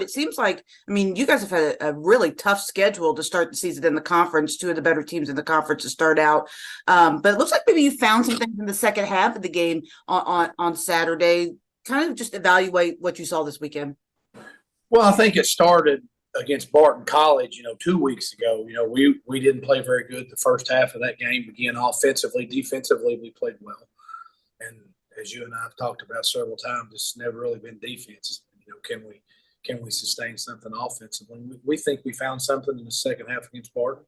It seems like, I mean, you guys have had a really tough schedule to start the season in the conference, two of the better teams in the conference to start out. But it looks like maybe you found some things in the second half of the game on Saturday. Kind of just evaluate what you saw this weekend. Well, I think it started against Barton College, 2 weeks ago. We didn't play very good the first half of that game. Again, offensively, defensively, we played well. And as you and I have talked about several times, it's never really been defense. Can we sustain something offensively? We think we found something in the second half against Barton.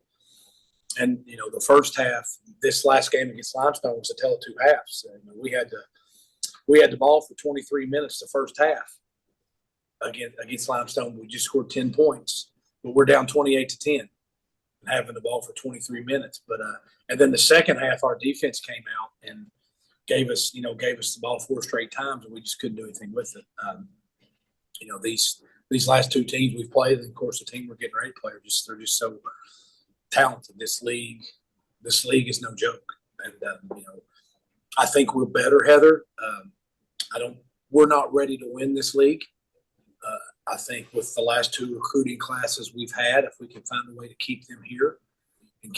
And, the first half, this last game against Limestone was a tale of two halves. We had the ball for 23 minutes the first half. Against Limestone, we just scored 10 points, but we're down 28-10 and having the ball for 23 minutes. And then the second half, our defense came out and gave us the ball 4 straight times, and we just couldn't do anything with it. These last two teams we've played, and of course the team we're getting ready to play, they're just so talented. This league is no joke, and I think we're better, Heather. We're not ready to win this league. I think with the last 2 recruiting classes we've had, if we can find a way to keep them here and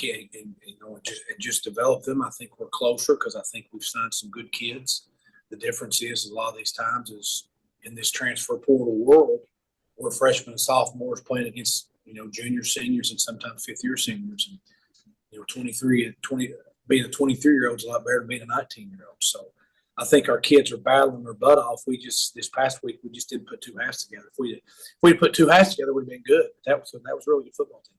just develop them, I think we're closer because I think we've signed some good kids. The difference is a lot of these times is in this transfer portal world, we're freshmen and sophomores playing against junior, seniors, and sometimes fifth-year seniors. And 20 being a 23-year-old is a lot better than being a 19-year-old. So I think our kids are battling their butt off. This past week we just didn't put 2 halves together. If we put 2 halves together, we'd been good. That was a really good football team.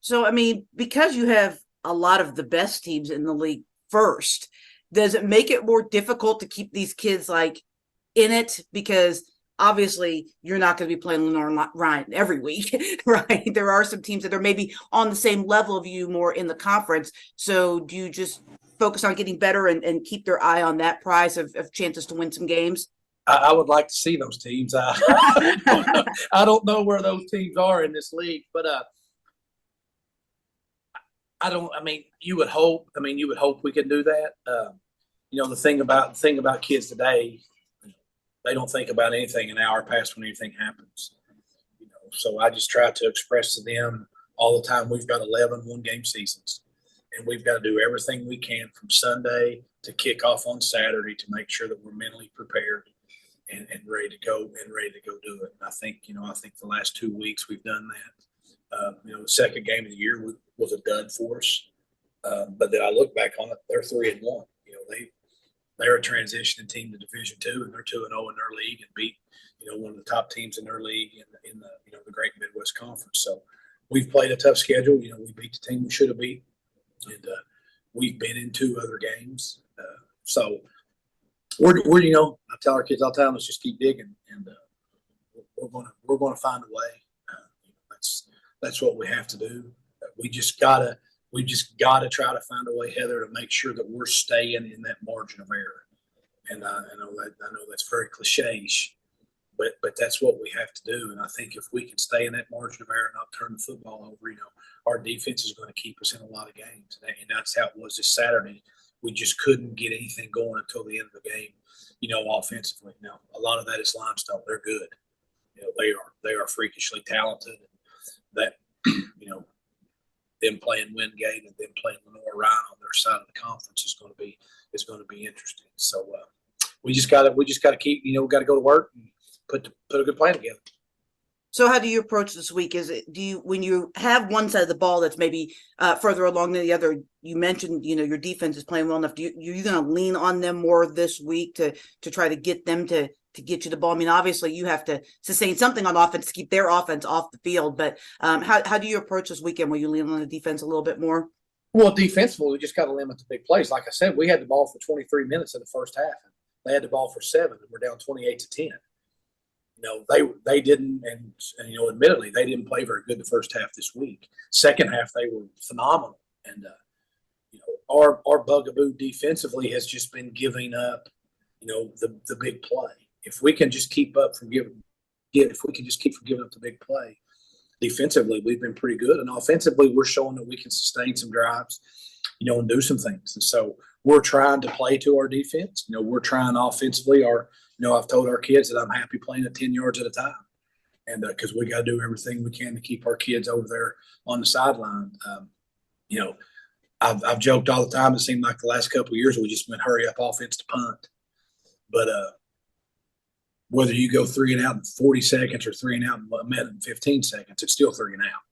So I mean, because you have a lot of the best teams in the league first, does it make it more difficult to keep these kids in it? Because obviously you're not going to be playing Lenore Ryan every week, right? There are some teams that are maybe on the same level of you more in the conference. So do you just focus on getting better and keep their eye on that prize of chances to win some games? I would like to see those teams. I don't know where those teams are in this league, but you would hope we can do that. The thing about kids today, they don't think about anything an hour past when anything happens. So I just try to express to them all the time, we've got 11 one-game seasons. And we've got to do everything we can from Sunday to kick off on Saturday to make sure that we're mentally prepared and ready to go do it. And I think the last 2 weeks we've done that. The second game of the year was a dud for us. But then I look back on it, they're 3-1. They're a transitioning team to Division II, and they're 2-0 in their league and beat one of the top teams in their league in the Great Midwest Conference. So we've played a tough schedule. We beat the team we should have beat. And we've been in 2 other games. So we're I tell our kids all the time, let's just keep digging, and we're gonna find a way. That's what we have to do. We just gotta try to find a way, Heather, to make sure that we're staying in that margin of error. And I know that's very cliche-ish, but that's what we have to do. And I think if we can stay in that margin of error and not turn the football over, our defense is going to keep us in a lot of games. And that's how it was this Saturday. We just couldn't get anything going until the end of the game, offensively. Now, a lot of that is Limestone. They're good. They are freakishly talented. That, them playing Wingate and them playing Lenore Ryan on their side of the conference is going to be interesting. So we just got to keep, we got to go to work and put a good plan together. So how do you approach this week? When you have one side of the ball that's maybe further along than the other, you mentioned, your defense is playing well enough. You're going to lean on them more this week to try to get them to get you the ball? I mean, obviously you have to sustain something on offense to keep their offense off the field, but how do you approach this weekend? Will you lean on the defense a little bit more? Well, defensively, we just got to limit the big plays. Like I said, we had the ball for 23 minutes in the first half. They had the ball for 7, and we're down 28-10. They didn't, and admittedly, they didn't play very good the first half this week. Second half, they were phenomenal. And, our bugaboo defensively has just been giving up, the big play. If we can just keep up from giving up the big play, defensively, we've been pretty good. And offensively, we're showing that we can sustain some drives, and do some things. And so we're trying to play to our defense. We're trying offensively. I've told our kids that I'm happy playing at 10 yards at a time. and because we got to do everything we can to keep our kids over there on the sideline. You know, I've joked all the time. It seemed like the last couple of years we just went hurry up offense to punt, but whether you go 3 and out in 40 seconds or 3 and out in a minute and 15 seconds, it's still 3 and out.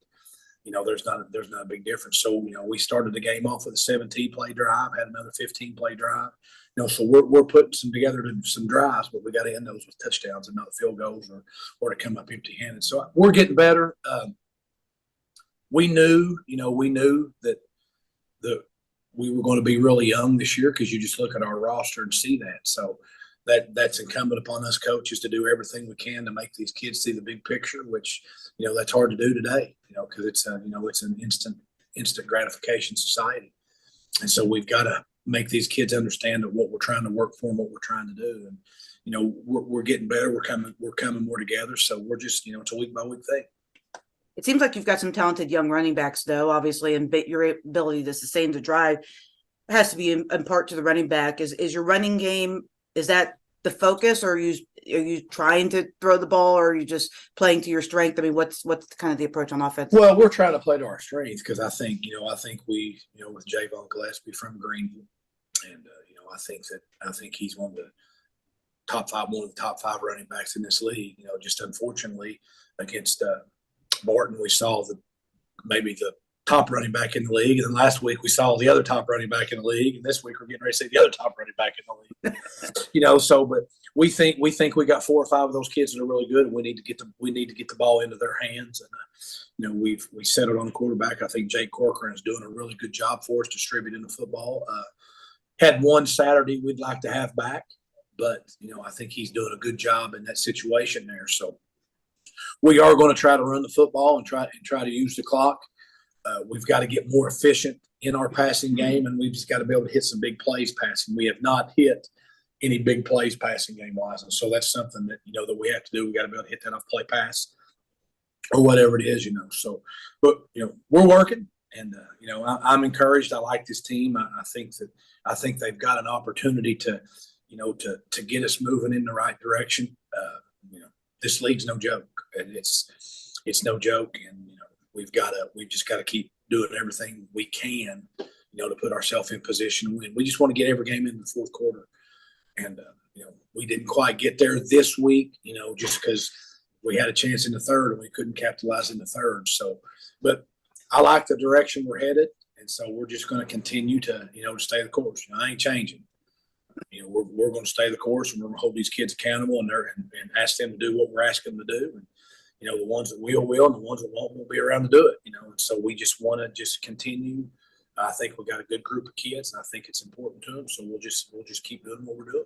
You know, there's not a big difference. So, you know, we started the game off with a 17 play drive, had another 15 play drive. You know, so we're putting some drives, but we got to end those with touchdowns and not field goals or to come up empty handed. So we're getting better. We knew that we were going to be really young this year because you just look at our roster and see that. So that's incumbent upon us coaches to do everything we can to make these kids see the big picture, which, you know, that's hard to do today, you know, because it's an instant gratification society. And so we've got to make these kids understand that what we're trying to work for and what we're trying to do. And, you know, we're getting better. We're coming more together. So we're just, you know, it's a week by week thing. It seems like you've got some talented young running backs, though, obviously, and your ability to sustain the drive has to be in part to the running back. Is your running game, is that the focus, or are you trying to throw the ball, or are you just playing to your strength? I mean, what's kind of the approach on offense? Well, we're trying to play to our strength because I think we, you know, with Javon Gillespie from Greenville, and you know, I think he's one of the top 5 running backs in this league. You know, just unfortunately against Barton, we saw maybe the top running back in the league, and then last week we saw the other top running back in the league, and this week we're getting ready to see the other top running back in the league. You know, so but we think we got 4 or 5 of those kids that are really good, and we need to get the ball into their hands. And you know, we settled on the quarterback. I think Jake Corcoran is doing a really good job for us distributing the football. Had one Saturday we'd like to have back, but you know, I think he's doing a good job in that situation there. So we are going to try to run the football and try to use the clock. We've got to get more efficient in our passing game, and we've just got to be able to hit some big plays passing. We have not hit any big plays passing game wise, and so that's something that, you know, that we have to do. We got to be able to hit that off play pass or whatever it is, you know. So, but you know, we're working, and you know, I'm encouraged. I like this team. I think they've got an opportunity to, you know, to get us moving in the right direction. You know, this league's no joke, and it's no joke, and you know, we've just got to keep doing everything we can, you know, to put ourselves in position to win. We just want to get every game in the fourth quarter. And, you know, we didn't quite get there this week, you know, just because we had a chance in the third and we couldn't capitalize in the third. So, but I like the direction we're headed. And so we're just going to continue to, you know, to stay the course. You know, I ain't changing. You know, we're going to stay the course, and we're going to hold these kids accountable and ask them to do what we're asking them to do. And, you know, the ones that will, and the ones that won't be around to do it, you know. And so we just want to just continue. I think we got a good group of kids, and I think it's important to them. So we'll just keep doing what we're doing.